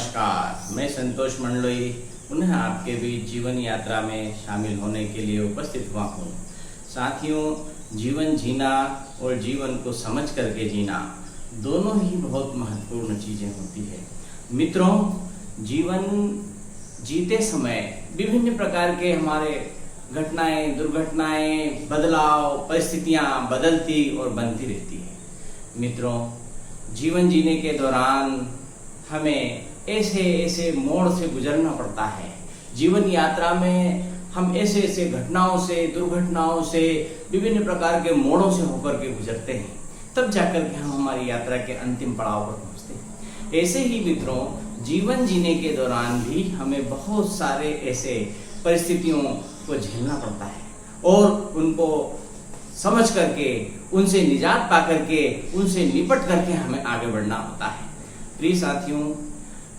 नमस्कार, मैं संतोष मंडलोई पुनः आपके बीच जीवन यात्रा में शामिल होने के लिए उपस्थित हुआ हूँ। साथियों, जीवन जीना और जीवन को समझ करके जीना दोनों ही बहुत महत्वपूर्ण चीज़ें होती है। मित्रों, जीवन जीते समय विभिन्न प्रकार के हमारे घटनाएं, दुर्घटनाएं, बदलाव, परिस्थितियां बदलती और बनती रहती है। मित्रों, जीवन जीने के दौरान हमें ऐसे मोड़ से गुजरना पड़ता है। जीवन यात्रा में हम ऐसे घटनाओं से, दुर्घटनाओं से, विभिन्न प्रकार के मोड़ों से होकर के गुजरते हैं, तब जाकर के हम हमारी यात्रा के अंतिम पड़ाव पर पहुंचते हैं। ऐसे ही मित्रों, जीवन जीने के दौरान भी हमें बहुत सारे ऐसे परिस्थितियों को झेलना पड़ता है और उनको समझ करके, उनसे निजात पा करके, उनसे निपट करके हमें आगे बढ़ना होता है। प्रिय साथियों,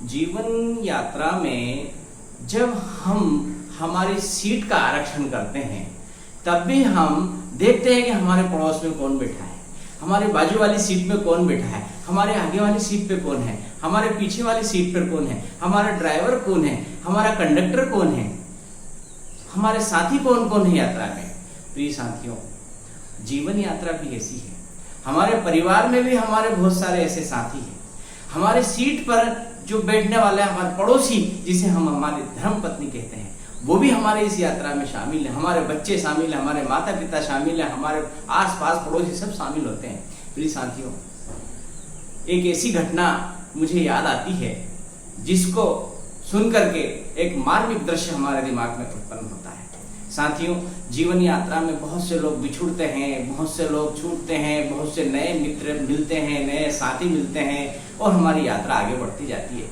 जीवन यात्रा में जब हम हमारी सीट का आरक्षण करते हैं, तब भी हम देखते हैं कि हमारे पड़ोस में कौन बैठा है, हमारे बाजू वाली सीट में कौन बैठा है, हमारे आगे वाली सीट पे कौन है, हमारे पीछे वाली सीट पर कौन है, हमारा ड्राइवर कौन है, हमारा कंडक्टर कौन है, हमारे साथी कौन कौन है यात्रा में। प्रिय साथियों, जीवन यात्रा भी ऐसी है। हमारे परिवार में भी हमारे बहुत सारे ऐसे साथी हैं। हमारे सीट पर जो बैठने वाले हमारे पड़ोसी, जिसे हम हमारी धर्म पत्नी कहते हैं, वो भी हमारे इस यात्रा में शामिल है। हमारे बच्चे शामिल हैं, हमारे माता पिता शामिल हैं, हमारे आसपास पड़ोसी सब शामिल होते हैं। प्रिय साथियों, एक ऐसी घटना मुझे याद आती है जिसको सुन करके एक मार्मिक दृश्य हमारे दिमाग में उत्पन्न होता है। साथियों, जीवन यात्रा में बहुत से लोग बिछुड़ते हैं, बहुत से लोग छूटते हैं, बहुत से नए मित्र मिलते हैं, नए साथी मिलते हैं और हमारी यात्रा आगे बढ़ती जाती है।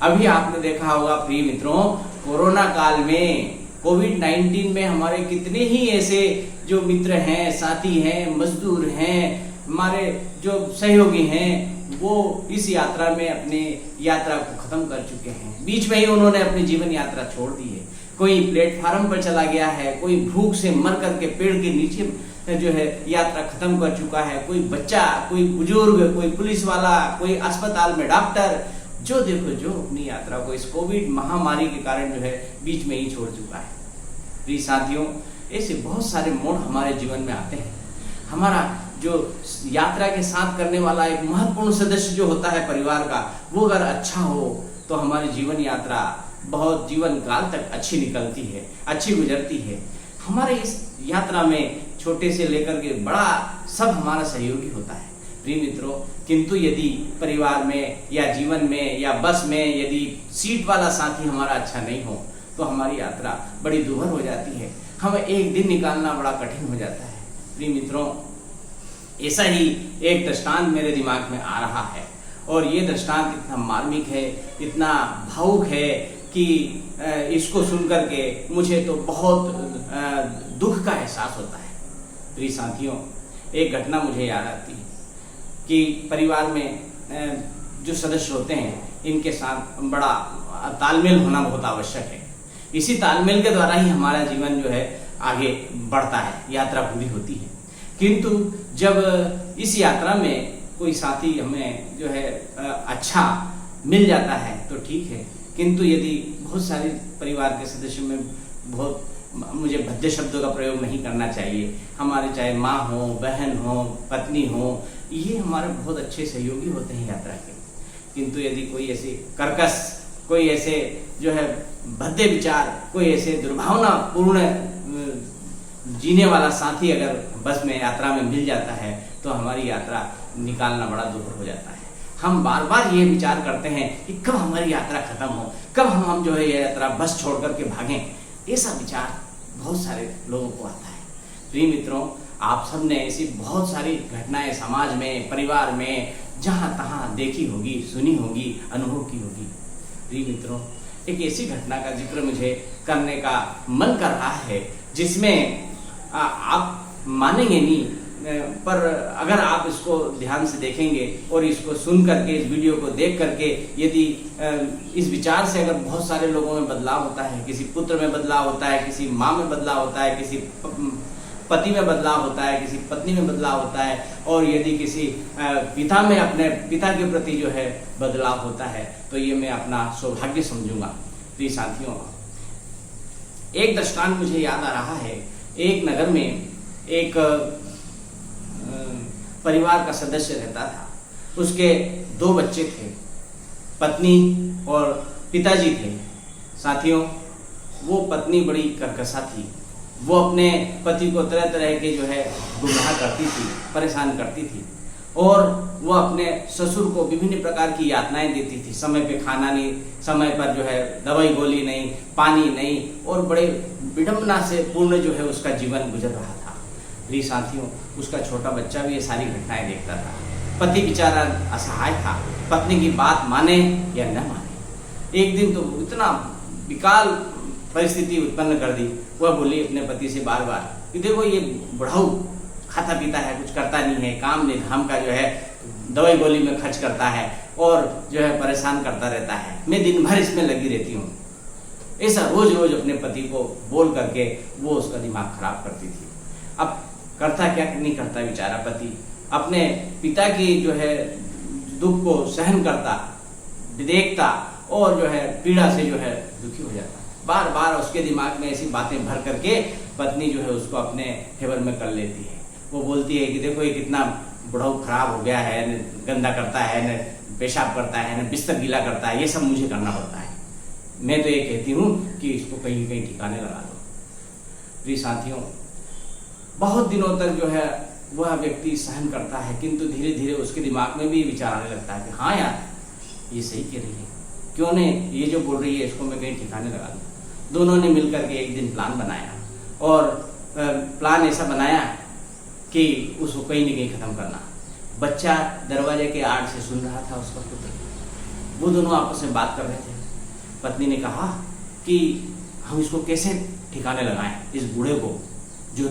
अभी आपने देखा होगा प्रिय मित्रों, कोरोना काल में, कोविड-19 में हमारे कितने ही ऐसे जो मित्र हैं, साथी हैं, मजदूर हैं, हमारे जो सहयोगी हैं, वो इस यात्रा में अपनी यात्रा को खत्म कर चुके हैं। बीच में ही उन्होंने अपनी जीवन यात्रा छोड़ दी है। कोई प्लेटफार्म पर चला गया है, कोई भूख से मर करके पेड़ के नीचे जो है यात्रा खत्म कर चुका है, कोई बच्चा, कोई बुजुर्ग, कोई पुलिस वाला, कोई अस्पताल में डॉक्टर, जो देखो जो अपनी यात्रा को इस कोविड महामारी के कारण जो है बीच में ही छोड़ चुका है। प्रिय साथियों, ऐसे बहुत सारे मोड़ हमारे जीवन में आते हैं। हमारा जो यात्रा के साथ करने वाला एक महत्वपूर्ण सदस्य जो होता है परिवार का, वो अगर अच्छा हो तो हमारी जीवन यात्रा बहुत जीवन काल तक अच्छी निकलती है, अच्छी गुजरती है। हमारे इस यात्रा में छोटे से लेकर के बड़ा सब हमारा सहयोगी होता है। प्रिय मित्रों, किंतु यदि परिवार में या जीवन में या बस में यदि सीट वाला साथी हमारा अच्छा नहीं हो तो हमारी यात्रा बड़ी दूभर हो जाती है। हमें एक दिन निकालना बड़ा कठिन हो जाता है। प्रिय मित्रों, ऐसा ही एक दृष्टांत मेरे दिमाग में आ रहा है और ये दृष्टांत इतना मार्मिक है, इतना भावुक है कि इसको सुनकर के मुझे तो बहुत दुख का एहसास होता है। प्रिय साथियों, एक घटना मुझे याद आती है कि परिवार में जो सदस्य होते हैं, इनके साथ बड़ा तालमेल होना बहुत आवश्यक है। इसी तालमेल के द्वारा ही हमारा जीवन जो है आगे बढ़ता है, यात्रा पूरी होती है। किंतु जब इस यात्रा में कोई साथी हमें जो है अच्छा मिल जाता है तो ठीक है, किंतु यदि बहुत सारे परिवार के सदस्यों में बहुत, मुझे भद्दे शब्दों का प्रयोग नहीं करना चाहिए, हमारे चाहे माँ हो, बहन हो, पत्नी हो, ये हमारे बहुत अच्छे सहयोगी होते हैं यात्रा के। किंतु यदि कोई ऐसे कर्कश, कोई ऐसे जो है भद्दे विचार, कोई ऐसे दुर्भावनापूर्ण जीने वाला साथी अगर बस में यात्रा में मिल जाता है तो हमारी यात्रा निकालना बड़ा दुर्भर हो जाता है। हम बार बार ये विचार करते हैं कि कब हमारी यात्रा खत्म हो, कब हम जो है ये यात्रा बस छोड़ करके भागें। ऐसा विचार बहुत सारे लोगों को आता है। प्रिय मित्रों, आप सब ने ऐसी बहुत सारी घटनाएं समाज में, परिवार में, जहां तहां देखी होगी, सुनी होगी, अनुभव की होगी। प्रिय मित्रों, एक ऐसी घटना का जिक्र मुझे करने का मन कर रहा है जिसमें आप मानेंगे नहीं, पर अगर आप इसको ध्यान से देखेंगे और इसको सुन करके, इस वीडियो को देख करके, यदि इस विचार से अगर बहुत सारे लोगों में बदलाव होता है, किसी पुत्र में बदलाव होता है, किसी माँ में बदलाव होता है, किसी पति में बदलाव होता है, किसी पत्नी में बदलाव होता है, और यदि किसी पिता में अपने पिता के प्रति जो है बदलाव होता है, तो ये मैं अपना सौभाग्य समझूंगा। प्रिय साथियों, एक दृष्टांत मुझे याद आ रहा है। एक नगर में एक परिवार का सदस्य रहता था। उसके 2 बच्चे थे, पत्नी और पिताजी थे। साथियों, वो पत्नी बड़ी कर्कशा थी। वो अपने पति को तरह तरह के जो है गुमराह करती थी, परेशान करती थी, और वो अपने ससुर को विभिन्न प्रकार की यातनाएं देती थी। समय पे खाना नहीं, समय पर जो है दवाई गोली नहीं, पानी नहीं, और बड़े विडंबना से पूर्ण जो है उसका जीवन गुजर रहा था। प्रिय साथियों, उसका छोटा बच्चा भी ये सारी घटनाएं देखता था। पति बेचारा असहाय था, पत्नी की बात माने या न माने। एक दिन तो इतना विकराल परिस्थिति उत्पन्न कर दी। वह बोली अपने पति से बार बार कि देखो, ये बुढ़ाऊ खाता पीता है, कुछ करता नहीं है, काम में धाम का जो है दवाई गोली में खर्च करता है, और जो है परेशान करता रहता है। मैं दिन भर इसमें लगी रहती हूँ। ऐसा रोज रोज अपने पति को बोल करके वो उसका दिमाग खराब करती थी। अब करता क्या नहीं करता बेचारा पति, अपने पिता की जो है दुख को सहन करता, देखता, और जो है पीड़ा से जो है दुखी हो जाता। बार बार उसके दिमाग में ऐसी बातें भर करके पत्नी जो है उसको अपने फेवर में कर लेती है। वो बोलती है कि देखो, ये कितना बुढ़ाऊ खराब हो गया है, न गंदा करता है, न पेशाब करता है, न बिस्तर गीला करता है, ये सब मुझे करना पड़ता है। मैं तो ये कहती हूँ कि इसको कहीं कहीं ठिकाने लगा दो। प्रिय साथियों, बहुत दिनों तक जो है वह व्यक्ति सहन करता है, किंतु धीरे धीरे उसके दिमाग में भी विचार आने लगता है कि हाँ यार, ये सही कह रही है, क्यों नहीं ये जो बोल रही है इसको मैं कहीं ठिकाने लगा दूँ। दोनों ने मिलकर के एक दिन प्लान बनाया, और प्लान ऐसा बनाया कि उसको कहीं न कहीं खत्म करना। बच्चा दरवाजे के आड़ से सुन रहा था उसका पुत्र। वो दोनों आपस में बात कर रहे थे। पत्नी ने कहा कि हम इसको कैसे ठिकाने लगाएं, इस बूढ़े को जो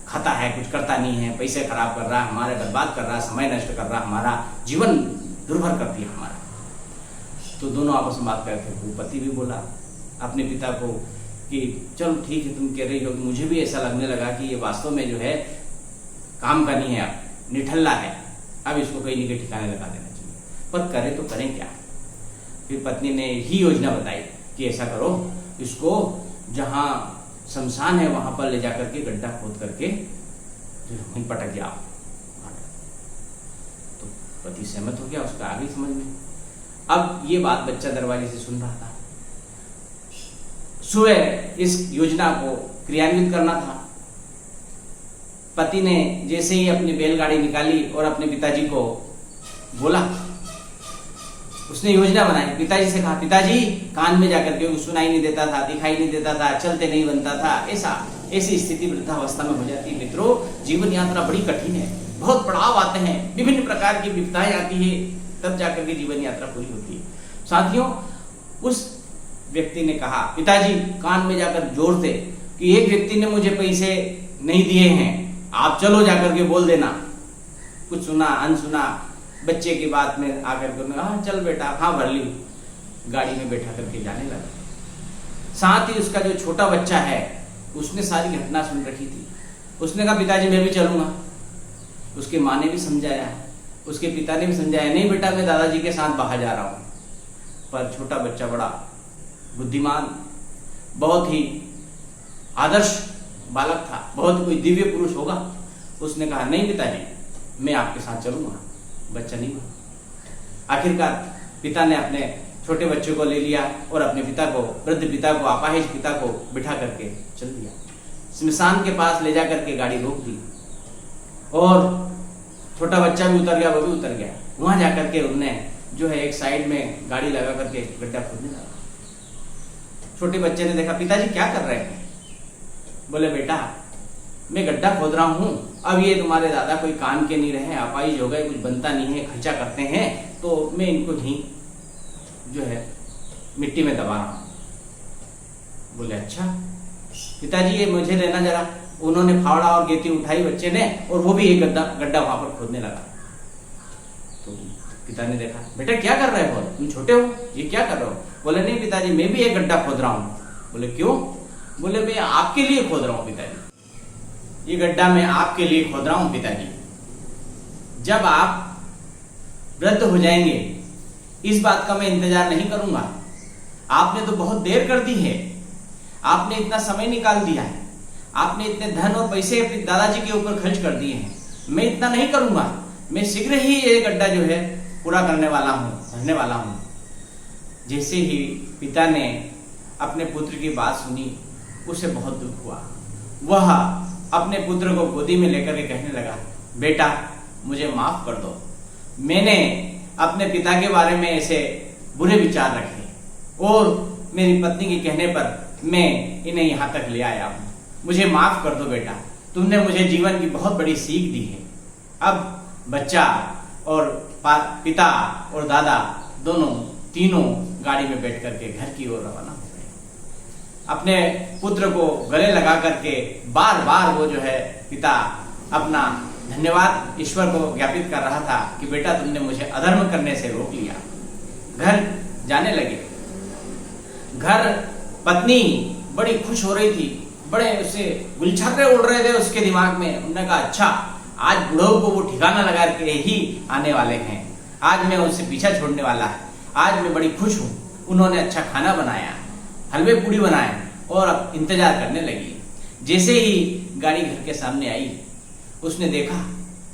खाता है, कुछ करता नहीं है, पैसे खराब कर रहा है, हमारे बर्बाद कर रहा है, समय नष्ट कर रहा है, हमारा जीवन दुर्भर कर दिया हमारा। तो दोनों आपस में बात करते थे। पति भी बोला अपने पिता को कि चलो ठीक है, तुम कह रही हो, मुझे भी ऐसा लगने लगा कि ये वास्तव में जो है काम का नहीं है, अब निठल्ला है, अब इसको कहीं न कहीं ठिकाने लगा देना चाहिए। पर करें तो करें क्या? फिर पत्नी ने ही योजना बताई कि ऐसा करो, इसको जहाँ शमशान है वहां पर ले जाकर के गड्ढा खोद करके वहीं पटक जाओ। तो पति सहमत हो गया, उसका आ गई समझ में। अब ये बात बच्चा दरवाजे से सुन रहा था। सुबह इस योजना को क्रियान्वित करना था। पति ने जैसे ही अपनी बैलगाड़ी निकाली और अपने पिताजी को बोला, उसने योजना बनाई। पिताजी से कहा, पिताजी कान में जाकर के सुनाई नहीं देता था, दिखाई नहीं देता था, चलते नहीं बनता था। ऐसी स्थिति वृद्धावस्था में हो जाती है। मित्रों, जीवन यात्रा बड़ी कठिन है, बहुत पड़ाव आते हैं, विभिन्न प्रकार की विपदाएं आती है, तब जाकर के जीवन यात्रा पूरी होती है। साथियों, उस व्यक्ति ने कहा पिताजी कान में जाकर जोर से कि एक व्यक्ति ने मुझे पैसे नहीं दिए हैं, आप चलो जाकर के बोल देना। कुछ सुना अनसुना बच्चे की बात में आकर के हाँ चल बेटा, हाँ भर ली, गाड़ी में बैठा करके जाने लगा। साथ ही उसका जो छोटा बच्चा है उसने सारी घटना सुन रखी थी। उसने कहा पिताजी मैं भी चलूंगा। उसके माँ ने भी समझाया, उसके पिता ने भी समझाया, नहीं बेटा मैं दादाजी के साथ बाहर जा रहा हूँ। पर छोटा बच्चा बड़ा बुद्धिमान, बहुत ही आदर्श बालक था, बहुत कोई दिव्य पुरुष होगा। उसने कहा नहीं पिताजी मैं आपके साथ चलूंगा। बच्चा नहीं हुआ। आखिरकार पिता ने अपने छोटे बच्चे को ले लिया और अपने पिता को, वृद्ध पिता को, अपाहिज पिता को बिठा करके चल दिया। स्मशान के पास ले जा करके गाड़ी रोक दी और छोटा बच्चा भी उतर गया, वो भी उतर गया। वहां जाकर के उन्होंने जो है एक साइड में गाड़ी लगा करके गड्ढा खोदने लगा। छोटे बच्चे ने देखा पिताजी क्या कर रहे हैं। बोले बेटा मैं गड्ढा खोद रहा हूँ, अब ये तुम्हारे दादा कोई काम के नहीं रहे, अपाहिज हो गए, कुछ बनता नहीं है, खर्चा करते हैं, तो मैं इनको ही जो है मिट्टी में दबा रहा हूँ। बोले अच्छा पिताजी ये मुझे देना जरा। उन्होंने फावड़ा और गेती उठाई बच्चे ने और वो भी एक गड्ढा वहां पर खोदने लगा। तो पिता ने देखा बेटा क्या कर रहे हो, तुम छोटे हो, ये क्या कर रहे हो। बोले नहीं पिताजी मैं भी एक गड्ढा खोद रहा हूँ। बोले क्यों। बोले मैं आपके लिए खोद रहा हूँ पिताजी। ये गड्ढा मैं आपके लिए खोद रहा हूं पिताजी। जब आप वृद्ध हो जाएंगे इस बात का मैं इंतजार नहीं करूंगा। आपने तो बहुत देर कर दी है, आपने इतना समय निकाल दिया है, आपने इतने धन और पैसे अपने दादाजी के ऊपर खर्च कर दिए हैं। मैं इतना नहीं करूंगा, मैं शीघ्र ही ये गड्ढा जो है पूरा करने वाला हूं, भरने वाला हूं। जैसे ही पिता ने अपने पुत्र की बात सुनी उसे बहुत दुख हुआ। वह अपने पुत्र को गोदी में लेकर के कहने लगा, बेटा मुझे माफ कर दो, मैंने अपने पिता के बारे में ऐसे बुरे विचार रखे और मेरी पत्नी के कहने पर मैं इन्हें यहाँ तक ले आया हूँ। मुझे माफ कर दो बेटा, तुमने मुझे जीवन की बहुत बड़ी सीख दी है। अब बच्चा और पिता और दादा तीनों गाड़ी में बैठ करके घर की ओर रवाना हो गए। अपने पुत्र को गले लगा करके बार बार वो जो है पिता अपना धन्यवाद ईश्वर को ज्ञापित कर रहा था कि बेटा तुमने मुझे अधर्म करने से रोक लिया। घर जाने लगे। घर पत्नी बड़ी खुश हो रही थी, बड़े उसे गुलछर्रे उड़ रहे थे उसके दिमाग में। उन्होंने कहा अच्छा आज बुढ़ऊ को वो ठिकाना लगा के ही आने वाले हैं, आज मैं उससे पीछा छोड़ने वाला है, आज मैं बड़ी खुश हूँ। उन्होंने अच्छा खाना बनाया, हलवे पूड़ी बनाए और अब इंतजार करने लगी। जैसे ही गाड़ी घर के सामने आई उसने देखा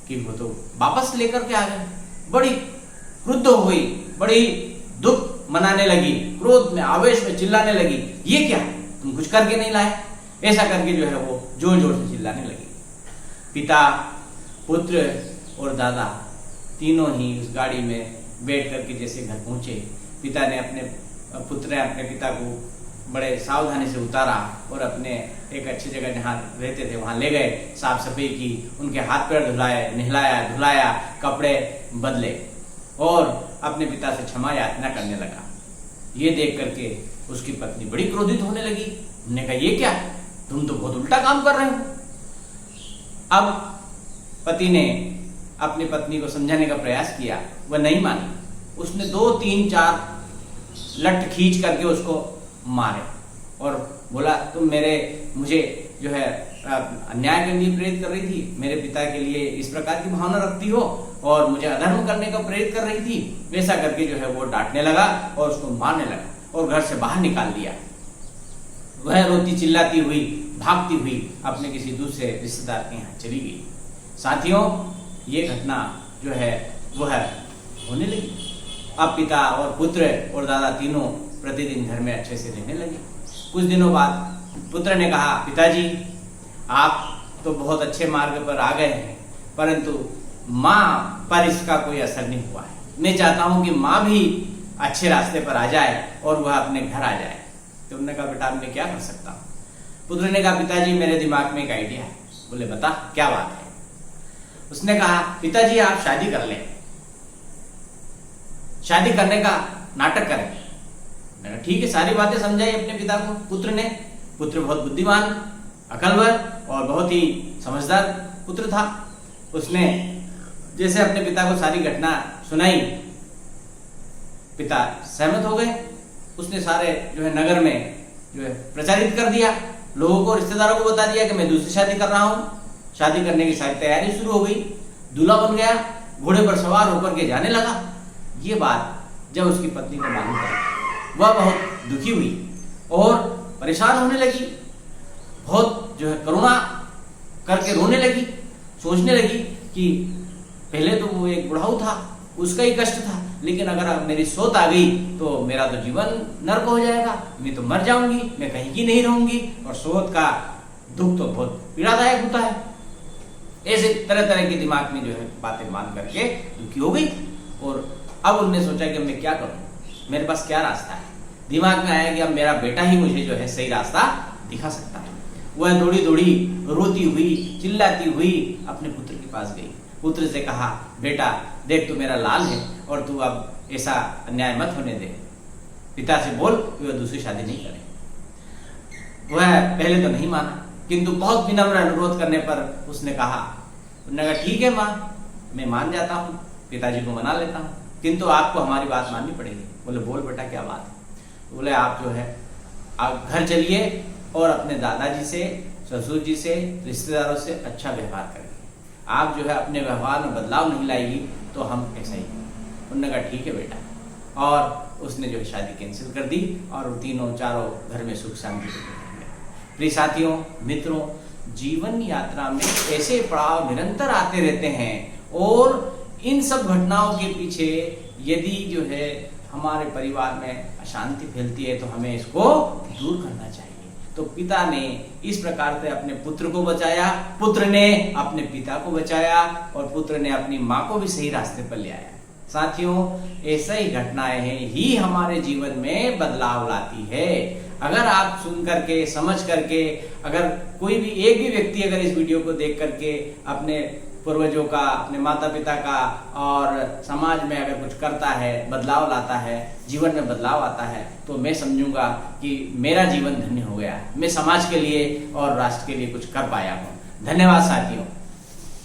कि वो तो वापस लेकर के आ गए। बड़ी क्रुद्ध हो गई, बड़ी दुख मनाने लगी, क्रोध में आवेश में चिल्लाने लगी, ये क्या तुम कुछ करके नहीं लाए, ऐसा करके जो है वो जोर जोर से चिल्लाने लगी। पिता, पुत्र और दादा तीनों ही उस गाड़ी में बैठ करके जैसे घर पहुंचे, पिता ने अपने पिता को बड़े सावधानी से उतारा और अपने एक अच्छी जगह जहाँ रहते थे वहाँ ले गए, साफ सफाई की, उनके हाथ पैर धुलाए, नहलाया धुलाया, कपड़े बदले और अपने पिता से क्षमा याचना करने लगा। ये देख करके उसकी पत्नी बड़ी क्रोधित होने लगी। उन्होंने कहा ये क्या, तुम तो बहुत उल्टा काम कर रहे हो। अब पति ने अपनी पत्नी को समझाने का प्रयास किया, वह नहीं मानी। उसने 2 3 4 लठ खींच करके उसको मारे और बोला तुम मुझे जो है अन्याय के लिए प्रेरित कर रही थी, मेरे पिता के लिए इस प्रकार की भावना रखती हो और मुझे अधर्म करने का प्रेरित कर रही थी। वैसा करके जो है वो डांटने लगा और उसको मारने लगा और घर से बाहर निकाल दिया। वह रोती चिल्लाती हुई भागती हुई अपने किसी दूसरे रिश्तेदार के यहाँ चली गई। साथियों, ये घटना जो है वह होने लगी। अब पिता और पुत्र और दादा तीनों प्रतिदिन घर में अच्छे से रहने लगे। कुछ दिनों बाद पुत्र ने कहा, पिताजी आप तो बहुत अच्छे मार्ग पर आ गए हैं, परंतु माँ पर इसका कोई असर नहीं हुआ है। मैं चाहता हूँ कि माँ भी अच्छे रास्ते पर आ जाए और वह अपने घर आ जाए। तो उन्होंने कहा बेटा मैं क्या कर सकता हूँ। पुत्र ने कहा पिताजी मेरे दिमाग में एक आइडिया है। बोले बता क्या बात है। उसने कहा पिताजी आप शादी कर लें, शादी करने का नाटक करें। मैंने कहा ठीक है, सारी बातें समझाई अपने पिता को पुत्र ने। पुत्र बहुत बुद्धिमान, अकलवर और बहुत ही समझदार पुत्र था। उसने जैसे अपने पिता को सारी घटना सुनाई, पिता सहमत हो गए। उसने सारे जो है नगर में जो है प्रचारित कर दिया, लोगों को, रिश्तेदारों को बता दिया कि मैं दूसरी शादी कर रहा हूँ। शादी करने की सारी तैयारी शुरू हो गई। दूल्हा बन गया, घोड़े पर सवार होकर के जाने लगा। ये बात जब उसकी पत्नी को मालूम पड़ी, वह बहुत दुखी हुई और परेशान होने लगी। बहुत जो है करुणा करके रोने लगी, सोचने लगी कि पहले तो वो एक बुढ़ाऊ था, उसका ही कष्ट था, लेकिन अगर मेरी सौत आ गई तो मेरा तो जीवन नर्क हो जाएगा, मैं तो मर जाऊंगी, मैं कहीं की नहीं रहूंगी और सौत का दुख तो बहुत पीड़ादायक होता है। ऐसे तरह तरह के दिमाग में जो है बातें मान करके दुखी हो गई। और अब उन्होंने सोचा कि मैं क्या करूं, मेरे पास क्या रास्ता है। दिमाग में आया कि अब मेरा बेटा ही मुझे जो है सही रास्ता दिखा सकता है। वह दौड़ी दौड़ी रोती हुई चिल्लाती हुई अपने पुत्र के पास गई। पुत्र से कहा बेटा देख तू मेरा लाल है और तू अब ऐसा अन्याय मत होने दे, पिता से बोल कि वह दूसरी शादी नहीं करे। वह पहले तो नहीं माना, किंतु बहुत विनम्र अनुरोध करने पर उसने कहा ठीक है माँ, मैं मान जाता हूँ, पिताजी को मना लेता हूँ, किंतु आपको हमारी बात माननी पड़ेगी। बोले बोल बेटा क्या बात है। बोले आप जो है आप घर चलिए और अपने दादाजी से ससुर जी से, रिश्तेदारों से अच्छा व्यवहार करेंगे। आप जो है अपने व्यवहार में बदलाव नहीं लाएगी तो हम ऐसा ही करेंगे। उन्होंने कहा ठीक है बेटा, और उसने जो है शादी कैंसिल कर दी और तीनों चारों घर में सुख शांति से रहेंगे। प्रिय साथियों, मित्रों, जीवन यात्रा में ऐसे पड़ाव निरंतर आते रहते हैं और इन सब घटनाओं के पीछे यदि जो है हमारे परिवार में अशांति फैलती है तो हमें इसको दूर करना चाहिए। तो पिता ने इस प्रकार से अपने पुत्र को बचाया, पुत्र ने अपने पिता को बचाया और पुत्र ने अपनी माँ को भी सही रास्ते पर ले आया। साथियों, ऐसा ही घटनाएं हैं ही हमारे जीवन में बदलाव लाती है। अगर आप सुन करके, समझ करके, अगर कोई भी एक भी व्यक्ति अगर इस वीडियो को देख करके अपने पूर्वजों का, अपने माता पिता का और समाज में अगर कुछ करता है, बदलाव लाता है, जीवन में बदलाव आता है, तो मैं समझूंगा कि मेरा जीवन धन्य हो गया, मैं समाज के लिए और राष्ट्र के लिए कुछ कर पाया हूँ। धन्यवाद साथियों।